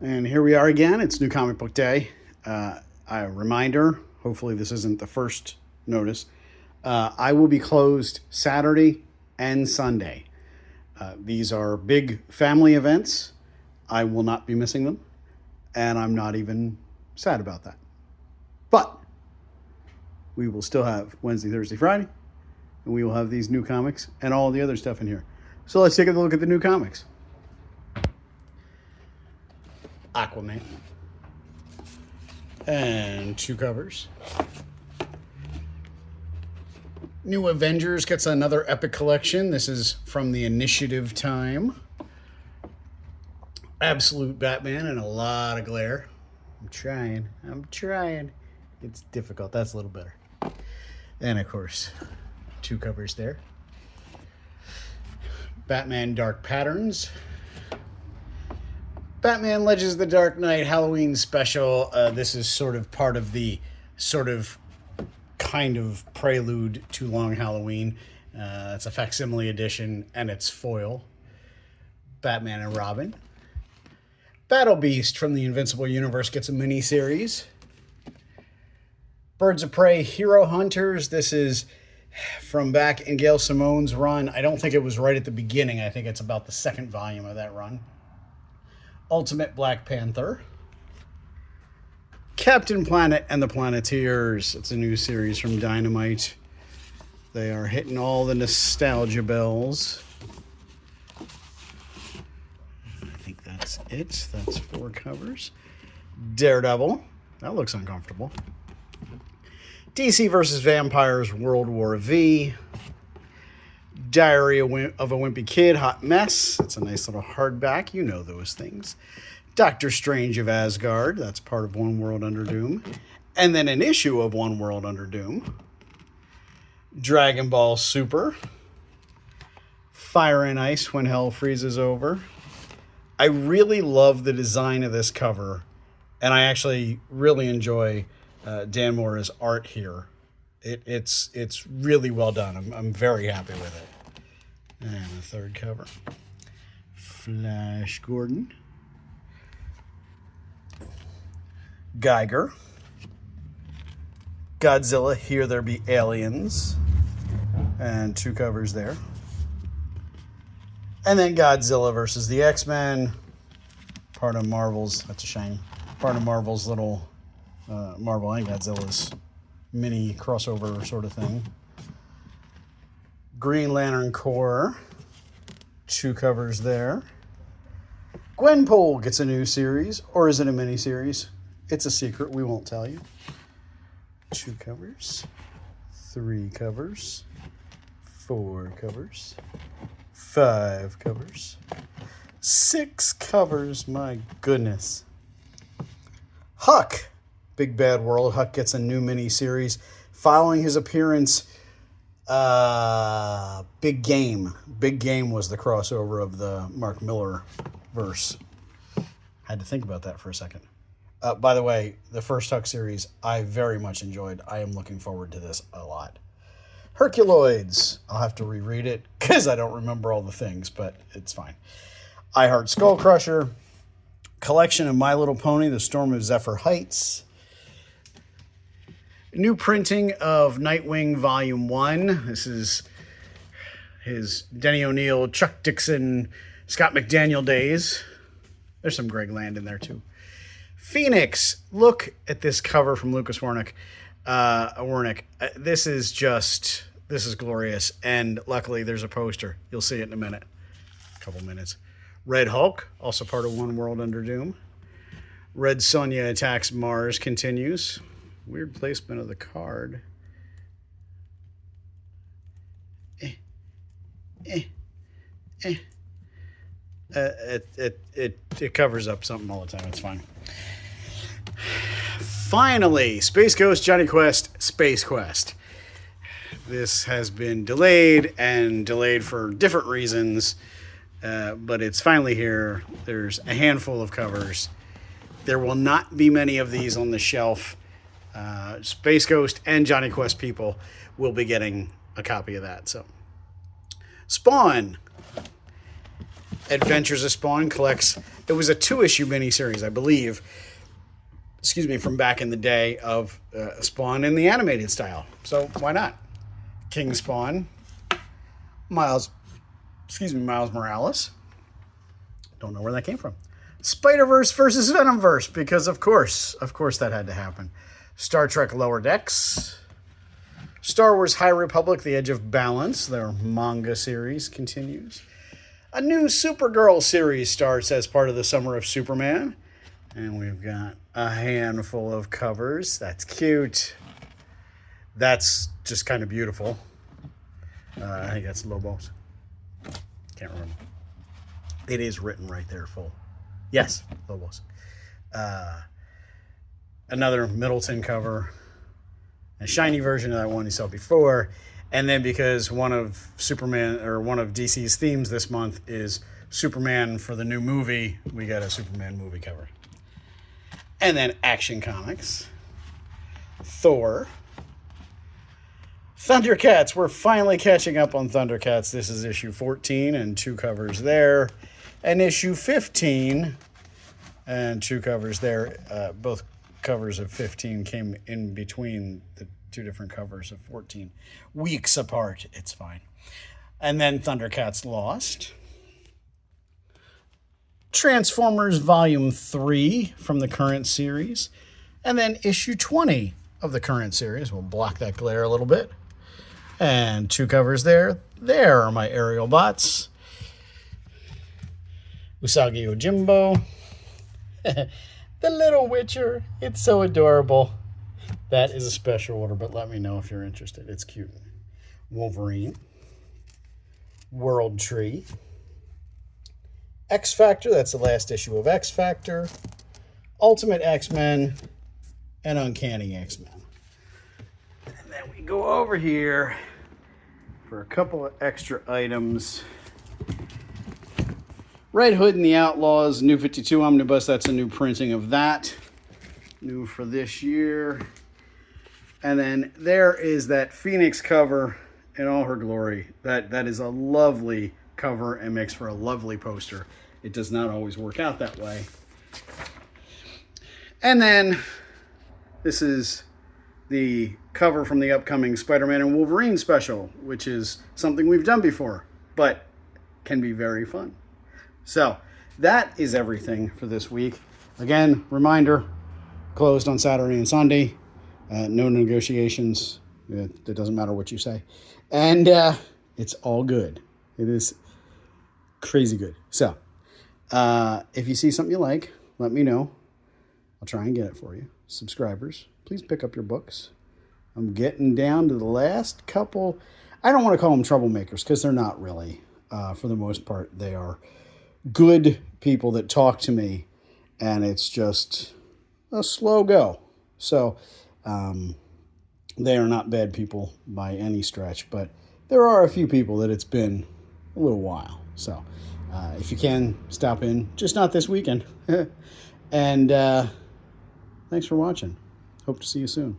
And here we are again. It's New Comic Book Day. A reminder, hopefully this isn't the first notice. I will be closed Saturday and Sunday. These are big family events. I will not be missing them. And I'm not even sad about that. But we will still have Wednesday, Thursday, Friday. And we will have these new comics and all the other stuff in here. So let's take a look at the new comics. Aquaman. And 2 covers. New Avengers gets another epic collection. This is from the Initiative time. Absolute Batman and a lot of glare. I'm trying. It's difficult. That's a little better. And of course, 2 covers there. Batman Dark Patterns. Batman Legends of the Dark Knight Halloween special. This is sort of part of the kind of prelude to Long Halloween. It's a facsimile edition and it's foil. Batman and Robin. Battle Beast from the Invincible Universe gets a mini-series. Birds of Prey Hero Hunters. This is from back in Gail Simone's run. I don't think it was right at the beginning. I think it's about the 2nd volume of that run. Ultimate Black Panther. Captain Planet and the Planeteers. It's a new series from Dynamite. They are hitting all the nostalgia bells. I think that's it. That's 4 covers. Daredevil. That looks uncomfortable. DC vs. Vampires World War V. Diary of a Wimpy Kid, Hot Mess. That's a nice little hardback. You know those things. Doctor Strange of Asgard. That's part of One World Under Doom. And then an issue of One World Under Doom. Dragon Ball Super. Fire and Ice When Hell Freezes Over. I really love the design of this cover. And I actually really enjoy Dan Mora's art here. It's really well done. I'm very happy with it. And the 3rd cover. Flash Gordon. Geiger. Godzilla, Here There Be Aliens. And 2 covers there. And then Godzilla versus the X-Men. Part of Marvel's, that's a shame. Part of Marvel's little, Marvel and Godzilla's mini crossover sort of thing. Green Lantern Corps. 2 covers there. Gwenpool gets a new series, or is it a mini-series? It's a secret, we won't tell you. 2 covers. 3 covers. 4 covers. 5 covers. 6 covers, my goodness. Huck. Big Bad World. Huck gets a new mini-series following his appearance. Big Game. Big Game was the crossover of the Mark Miller verse. Had to think about that for a second. By the way, the first Huck series I very much enjoyed. I am looking forward to this a lot. Herculoids. I'll have to reread it because I don't remember all the things, but it's fine. I Heart Skull Crusher. Collection of My Little Pony, The Storm of Zephyr Heights. New printing of Nightwing Volume 1. This is his Denny O'Neil, Chuck Dixon, Scott McDaniel days. There's some Greg Land in there too. Phoenix. Look at this cover from Lucas Wernick. This is glorious. And luckily there's a poster. You'll see it in a minute. A couple minutes. Red Hulk, also part of One World Under Doom. Red Sonja Attacks Mars continues. Weird placement of the card. It covers up something all the time. It's fine. Finally, Space Ghost Johnny Quest Space Quest. This has been delayed for different reasons, but it's finally here. There's a handful of covers. There will not be many of these on the shelf. Space Ghost and Johnny Quest people will be getting a copy of that. So, Spawn. Adventures of Spawn collects. It was a 2-issue miniseries, I believe. Excuse me, from back in the day of Spawn in the animated style. So why not? King Spawn, Miles Morales. Don't know where that came from. Spider-Verse versus Venomverse, because of course that had to happen. Star Trek Lower Decks. Star Wars High Republic, The Edge of Balance, their manga series continues. A new Supergirl series starts as part of the Summer of Superman. And we've got a handful of covers. That's cute. That's just kind of beautiful. I think that's Lobos. Can't remember. It is written right there full. Yes, Lobos. Another Middleton cover. A shiny version of that one you saw before. And then because one of DC's themes this month is Superman for the new movie, we got a Superman movie cover. And then Action Comics. Thor. Thundercats. We're finally catching up on Thundercats. This is issue 14 and 2 covers there. And issue 15 and 2 covers there. Both covers of 15 came in between the 2 different covers of 14. Weeks apart. It's fine. And then Thundercats Lost. Transformers Volume 3 from the current series. And then issue 20 of the current series. We'll block that glare a little bit. And 2 covers there. There are my aerial bots. Usagi Yojimbo. The Little Witcher. It's so adorable. That is a special order, but let me know if you're interested. It's cute. Wolverine. World Tree. X Factor. That's the last issue of X Factor. Ultimate X-Men. And Uncanny X-Men. And then we go over here for a couple of extra items. Red Hood and the Outlaws, New 52 Omnibus. That's a new printing of that. New for this year. And then there is that Phoenix cover in all her glory. That is a lovely cover and makes for a lovely poster. It does not always work out that way. And then this is the cover from the upcoming Spider-Man and Wolverine special, which is something we've done before, but can be very fun. So that is everything for this week. Again, reminder, closed on Saturday and Sunday. No negotiations. It doesn't matter what you say. And it's all good. It is crazy good. So if you see something you like, let me know. I'll try and get it for you. Subscribers, please pick up your books. I'm getting down to the last couple. I don't want to call them troublemakers because they're not really. For the most part, they are good people that talk to me, and it's just a slow go. So they are not bad people by any stretch, but there are a few people that it's been a little while. So if you can, stop in, just not this weekend. And thanks for watching. Hope to see you soon.